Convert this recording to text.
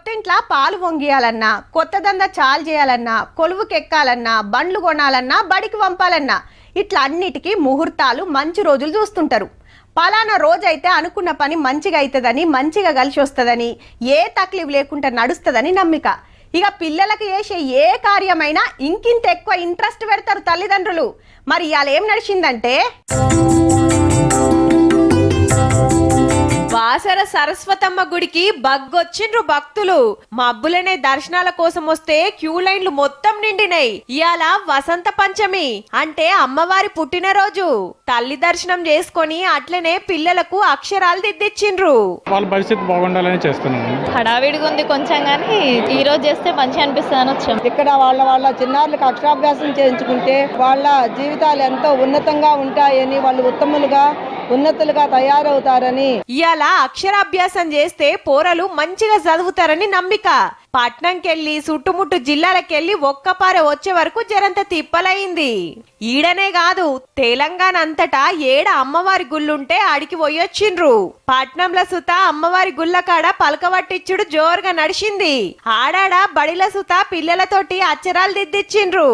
కొత్తింట్లా పాలు పొంగియాలన్నా, కొత్త దంద చాలు చేయాలన్నా, కొలువుకెక్కాలన్నా, బండ్లు కొనాలన్నా, బడికి పంపాలన్నా ఇట్లా అన్నిటికీ ముహూర్తాలు మంచి రోజులు చూస్తుంటారు. పలానా రోజైతే అనుకున్న పని మంచిగా అవుతుందని, మంచిగా కలిసి వస్తుందని, ఏ తక్లీఫ్ లేకుండా నడుస్తుందని నమ్మిక. ఇక పిల్లలకు చేసే ఏ కార్యమైనా ఇంకింత ఎక్కువ ఇంట్రెస్ట్ పెడతారు తల్లిదండ్రులు. మరి ఇవాళ ఏం నడిచిందంటే, బాసర సరస్వతమ్మ గుడికి బగ్గొచ్చిండ్రు భక్తులు. మబ్బులనే దర్శనాల కోసం వస్తే క్యూ లైన్లు మొత్తం నిండినాయి. ఇయాల వసంత పంచమి అంటే అమ్మవారి పుట్టినరోజు. తల్లి దర్శనం చేసుకొని అట్లనే పిల్లలకు అక్షరాలు దిద్దిచ్చిండ్రు. వాళ్ళ పరిస్థితి బాగుండాలని చేస్తున్నాను. హడావిడిగా ఉంది కొంచెం, కానీ ఈ రోజు చేస్తే మంచిగా అనిపిస్తుంది అని వచ్చాం. ఇక్కడ వాళ్ళ చిన్నారులకు అక్షరాభ్యాసం చేయించుకుంటే వాళ్ళ జీవితాలు ఎంతో ఉన్నతంగా ఉంటాయని, వాళ్ళు ఉన్నతులుగా తయారవుతారని. ఇయాల అక్షరాభ్యాసం చేస్తే పోరలు మంచిగా చదువుతారని నమ్మిక. పట్నంకెళ్ళి చుట్టుముట్టు జిల్లాలకెళ్ళి ఒక్కపారే వచ్చే వరకు జరంత తిప్పలయింది. ఈడనే కాదు, తెలంగాణ అంతటా ఏడ అమ్మవారి గుళ్ళుంటే ఆడికి పోయొచ్చిండ్రు. పట్నంల సుత అమ్మవారి గుళ్ళ కాడ పలకవట్టిచ్చుడు జోరుగా నడిచింది. ఆడాడ బడిల సుత పిల్లలతోటి అక్షరాలు దిద్దిచ్చిండ్రు.